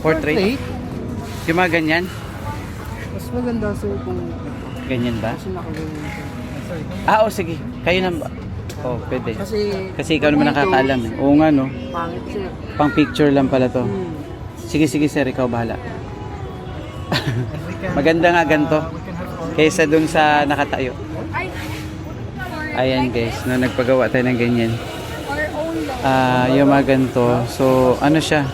Portrait? Yung mga ganyan? Mas maganda sir kung Ganyan ba? kasi nakaganyan siya. Ah, sige. Kayo na ba? Oh, pwede. Kasi Ikaw naman nakakaalam eh. Oo nga no. pangit sir. Pang picture lang pala to. Hmm. Sige sir, ikaw bahala. Maganda nga ganito. Kaysa dun sa nakatayo. Ayan guys, no, nagpagawa tayo ng ganyan. Yung mga ganito. So, ano siya?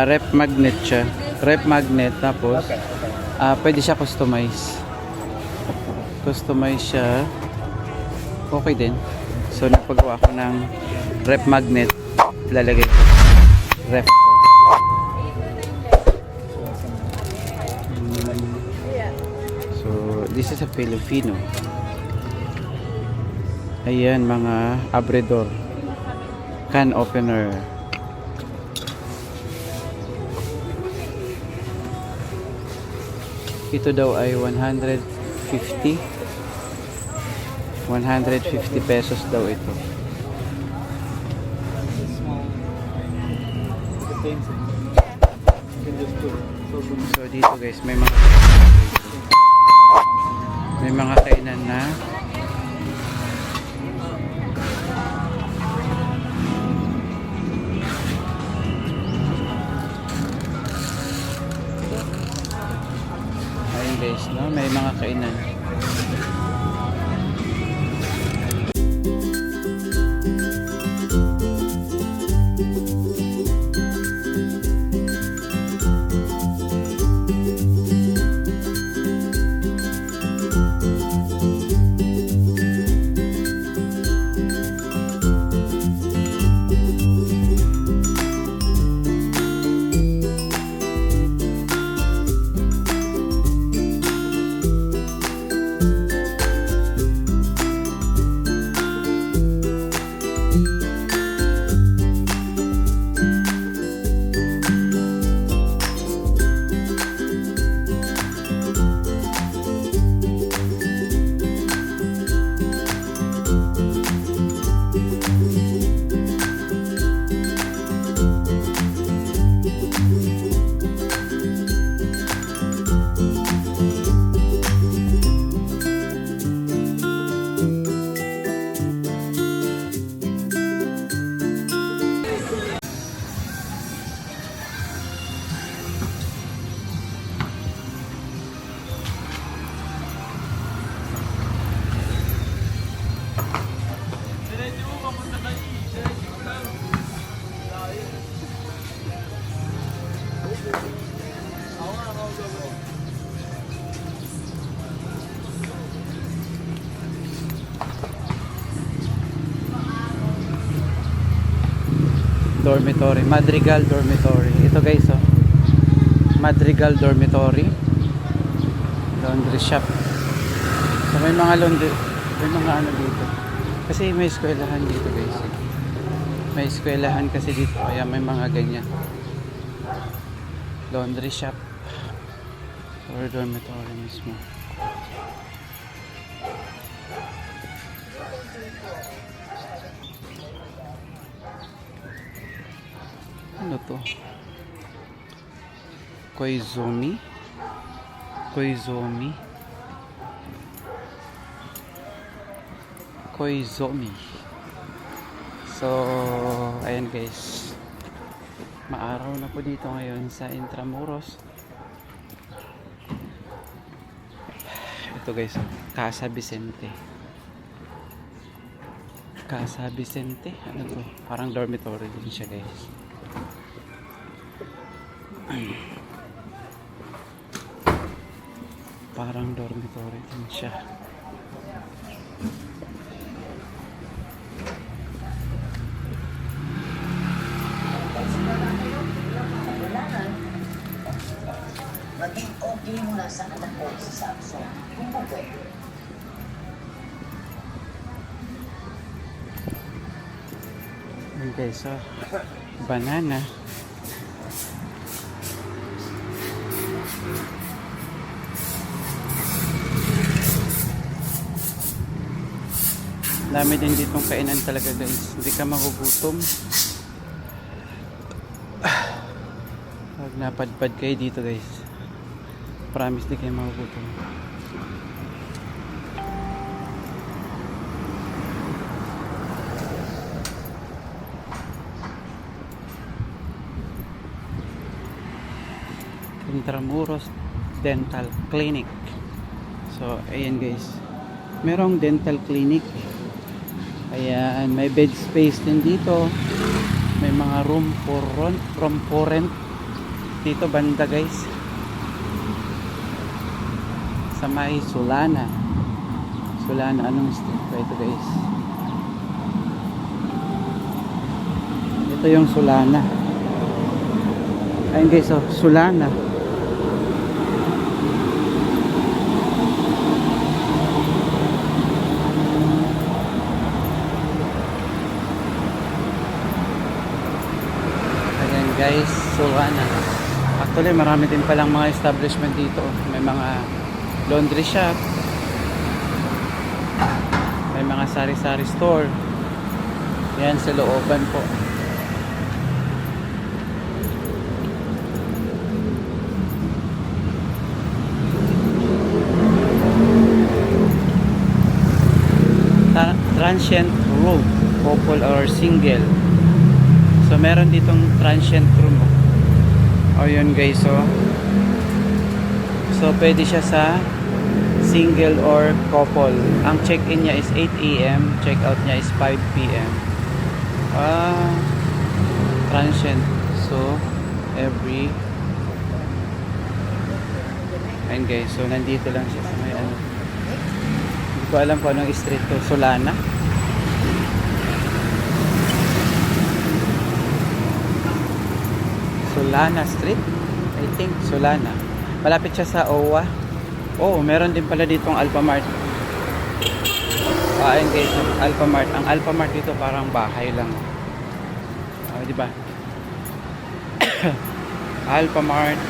Rep magnet siya. Rep magnet. Tapos, pwede siya customize. Customize siya. Okay din. So, nagpagawa ko ng rep magnet. Lalagay ko. Rep ko. So, this is a Filipino. Ayan, mga abredor. Can opener. Ito daw ay 150 pesos daw ito. So dito guys, may mga kainan na ayun guys, no? May mga kainan. Dormitory, Madrigal Dormitory. Ito guys, oh. Madrigal Dormitory. Laundry shop. So may mga laundry, may mga ano dito. Kasi may eskwelahan dito guys. May eskwelahan kasi dito, kaya may mga ganyan. Laundry shop. Or dormitory mismo. Ano to? Koizumi. Koizumi. Koizumi. So, ayan guys. Maaraw na po dito ngayon sa Intramuros. Ito guys, Casa Vicente. Casa Vicente. Ano to? Parang dormitory din siya guys. Parang dormitory din siya. Maging okay muna sa anak ko sa Samsung. Kung po pwede. Okay, so banana. Dami din ditong kainan talaga guys. Hindi ka magugutom. Pag napadpad kayo dito guys, promise di kayo magugutom. Intramuros Dental Clinic. So ayan guys, merong dental clinic. Ayan, may bed space din dito. May mga room for rent dito banda guys, sa may Sulana. Anong street ba ito guys? Ito yung Sulana. Ayun guys, oh, Sulana. Ayan guys, Sulana. Actually, marami din palang mga establishment dito. May mga laundry shop, may mga sari-sari store. Yan sa looban po. Transient room, couple or single. So meron ditong transient room. O yun guys, so pwede siya sa single or couple. Ang check-in niya is 8 AM, check-out niya is 5 PM. Transient. So every, ayun guys, so nandito lang siya sa may ano. Hindi ko alam kung anong street to. Sulana. Sulana Street, I think Sulana. Malapit siya sa OWA. Oh, meron din pala ditong Alphamart. Ayun guys, Alphamart. Ang Alphamart dito parang bahay lang. Di ba? Alphamart.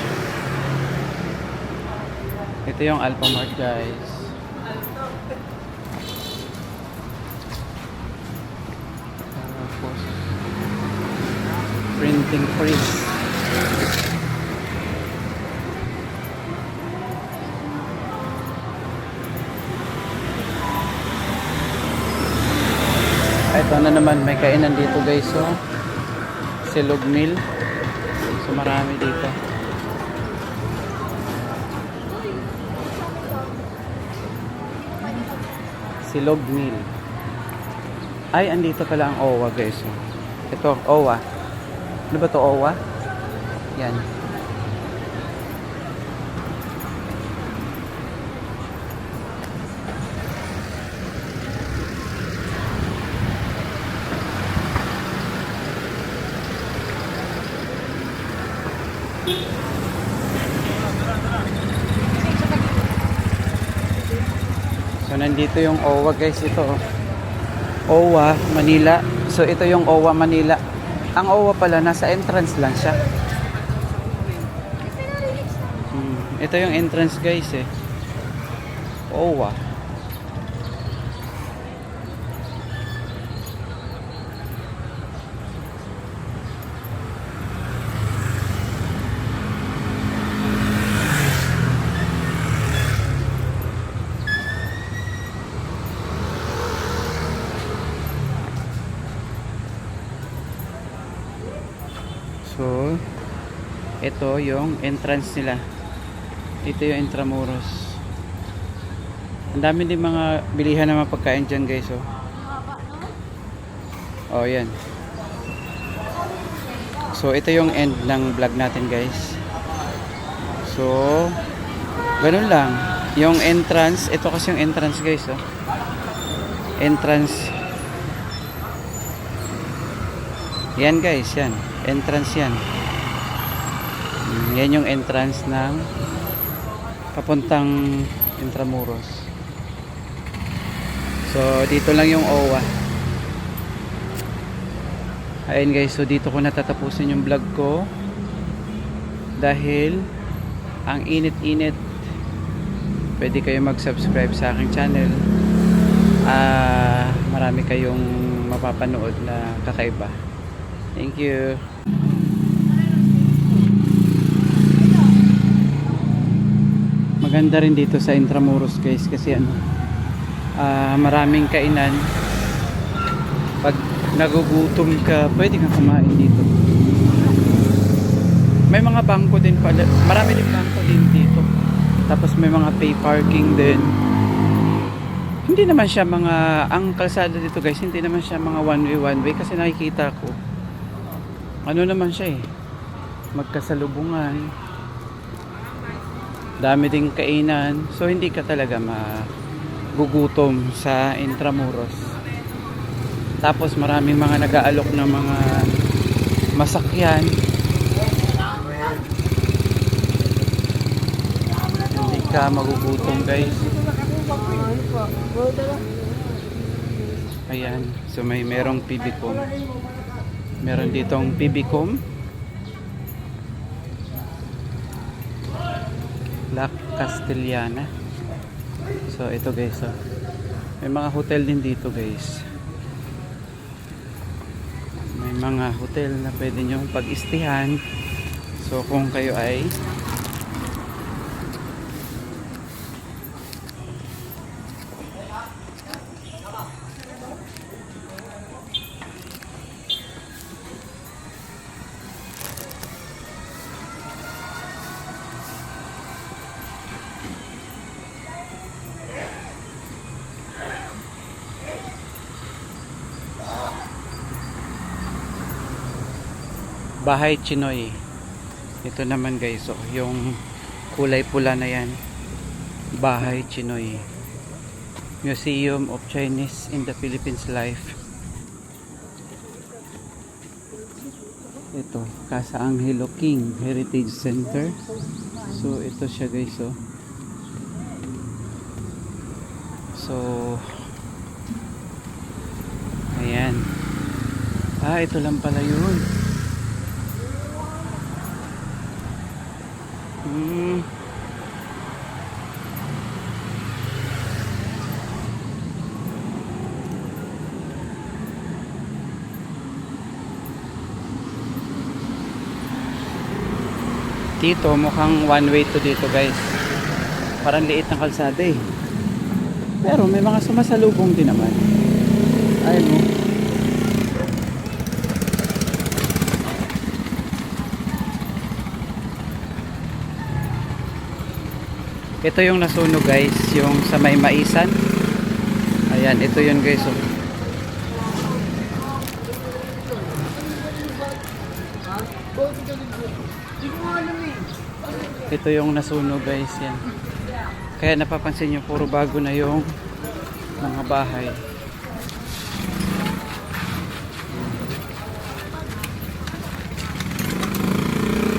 Ito yung Alphamart guys. Tapos printing press. Ito na naman, may kainan dito guys, so Silog Mill. So marami dito. Silog Mill. Ay, andito pala ang OWA guys. So, ito, OWA. Ano ba to, OWA? Yan. So nandito yung OWA guys, ito OWA Manila. So ito yung OWA Manila. Ang OWA pala nasa entrance lang siya. Ito yung entrance guys eh. OWA. So, ito yung entrance nila. Ito yung Intramuros. Ang dami din mga bilihan na mga pagkain dyan guys. Oh, yan. So, ito yung end ng vlog natin guys. So, ganun lang. Yung entrance, ito kasi yung entrance guys. Entrance. Yan guys, yan. Entrance yan. Yan yung entrance ng papuntang Intramuros. So dito lang yung OWA. Ayun guys, so dito ko natatapusin yung vlog ko dahil ang init-init. Pwede kayo mag-subscribe sa aking channel. Marami kayong mapapanood na kakaiba. Thank you. Maganda rin dito sa Intramuros guys kasi ano, maraming kainan. Pag nagugutom ka, pwede kang kumain dito. May mga bangko din pala, marami din bangko din dito. Tapos may mga pay parking din. Hindi naman siya mga, ang kalsada dito guys, hindi naman siya mga one way kasi nakikita ko. Ano naman siya magkasalubungan. Dami ding kainan. So hindi ka talaga magugutom sa Intramuros. Tapos maraming mga nag-aalok ng mga masakyan. Hindi ka magugutom guys. Ayan. So merong PBCom. Meron ditong PBCom. La Castellana. So ito guys, may mga hotel din dito guys. May mga hotel na pwede nyong pag-istihan. So kung kayo ay Bahay Chinoy. Ito naman guys, yung kulay pula na yan, Bahay Chinoy, Museum of Chinese in the Philippines Life. Ito, Casa Angelo King Heritage Center. So ito siya guys, so ayan. Ito lang pala yun. Dito mukhang one way to dito guys. Parang liit ng kalsada pero may mga sumasalubong din naman. Ayun mo. Ito yung nasunog guys, yung sa may Maisan. Ayan, ito yun guys. Ito yung nasunog guys, yan. Kaya napapansin nyo, puro bago na yung mga bahay.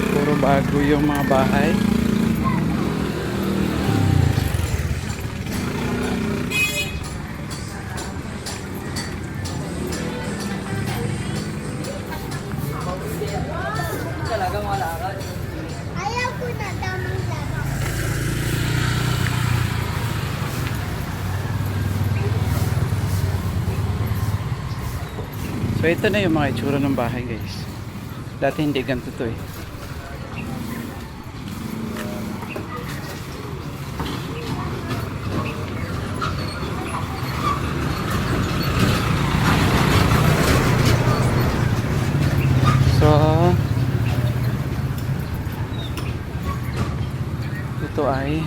Puro bago yung mga bahay. Ayaw ko na damang dagat. So ito na yung mga itsura ng bahay guys. Dati hindi ganito to So ito ay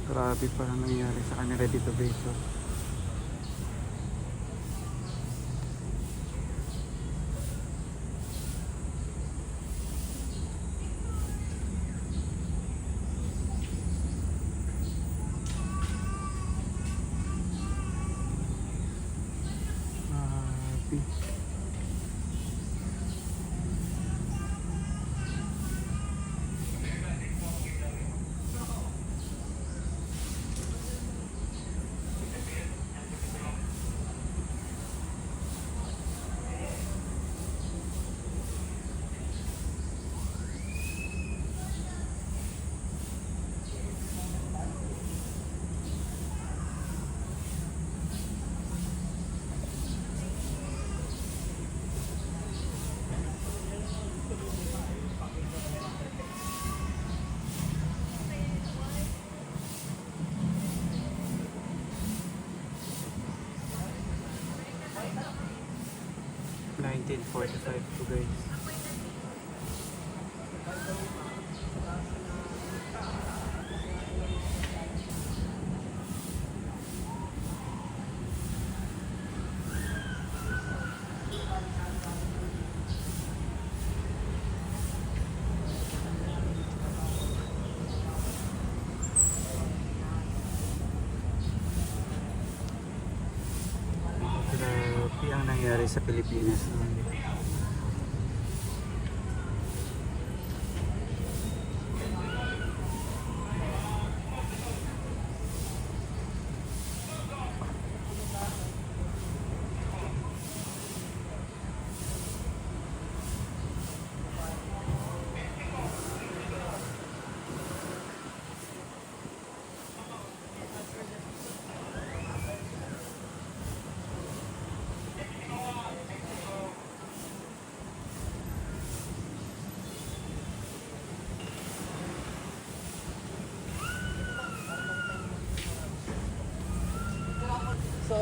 grabe parang nangyari sa kanila dito guys. Grabe. $19.45 to guys. Grabe ang nangyari sa Pilipinas. So,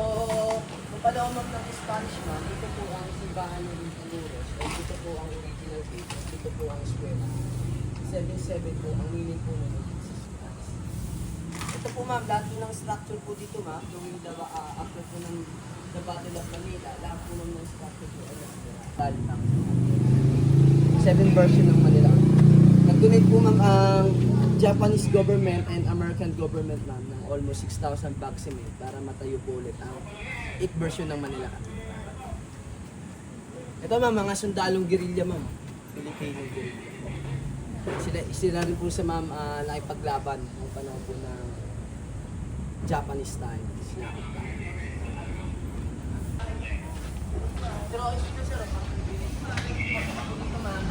kung palawag ng Spanish man, dito po ang simbahan ng Intimuros. Dito po ang original gate. Dito po ang eskwela. 7-7 po ang meaning po ng Jesus Christ. Ito po ma'am, lahat po ng structure po dito ma'am, during the, after po ng the Battle of Manila, lahat po ng structure po ay nasira. Lang. 7 version ng Manila. Nag-donate po ma'am ang Japanese government and American government ma'am ng almost 6,000 bags cement para matayo po ulit ang 8 version ng Manila. Ito ma'am, mga sundalong guerrilla ma'am. Filipino guerrilla. Sila rin po sa ma'am nakipaglaban ng panahon po ng Japanese time. Pero ito sir, ito ma'am.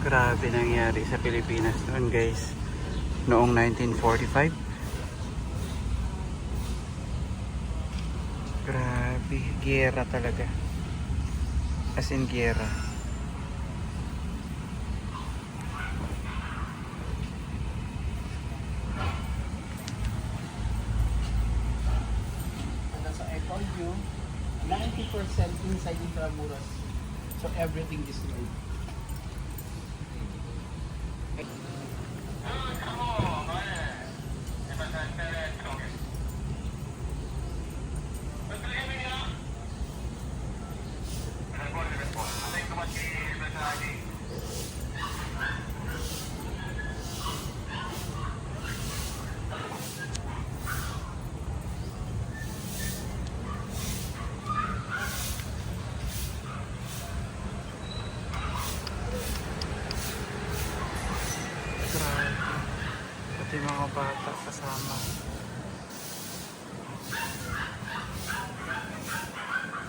Grabe nangyari sa Pilipinas noon guys, noong 1945. Grabe, giyera talaga. As in giyera. And as I told you, 90% inside Intramuros. So everything destroyed. Pati mga bata kasama.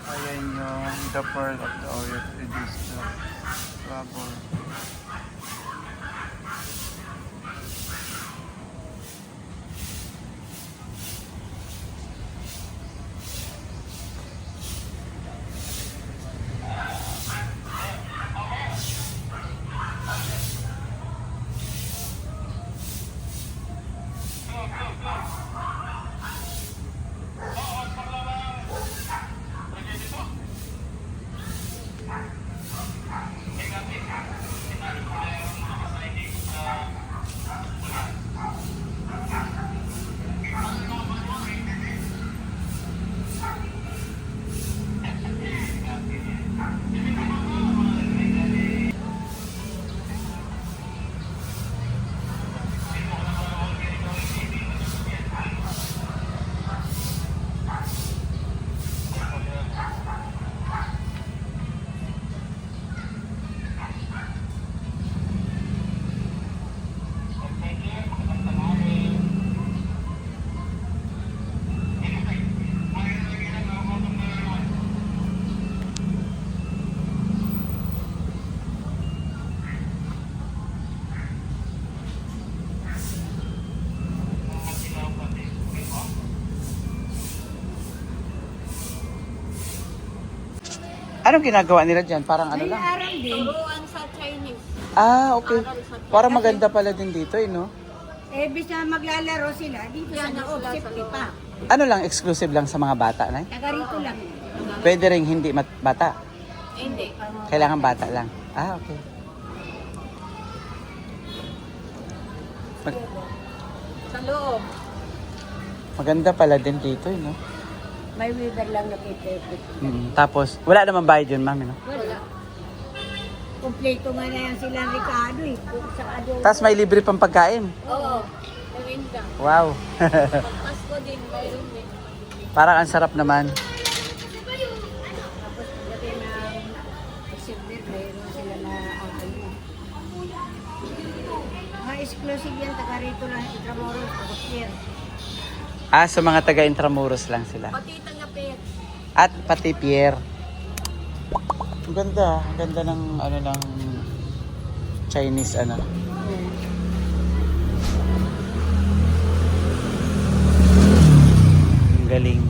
Ayan yung the pearl of the Orient reduced to rubble. Anong ginagawa nila dyan? Parang ano lang? Aral din. Turuan sa Chinese. Ah, okay. Parang maganda pala din dito eh, no? Eh, bis na maglalaro sila, dito sa Yan, loob, sila sa safety loob. pa. Ano lang, exclusive lang sa mga bata, Nay? Taga rito lang. Pwede rin hindi bata. Hindi. Kailangan bata lang. Ah, okay. Sa loob. Maganda pala din dito, eh, no? May weather lang nakita. Tapos, wala naman bayad yun, mami, no? Wala. Kompleto nga na yan sila Ricardo eh. Sa adobo. Tapos may libre pang pagkain. Oo. Gawin ka. Wow. Pasko din, mayroon din. Parang ang sarap naman. Tapos pagdating ng December, mayroon sila na ang ano. Mga exclusive yan, taga rito lang, Intramuros, Agustin. Ah, sa mga taga Intramuros lang sila. Pati tangapit. At pati Pierre. Ang ganda. Ang ganda ng ano ng Chinese ano. Ang galing.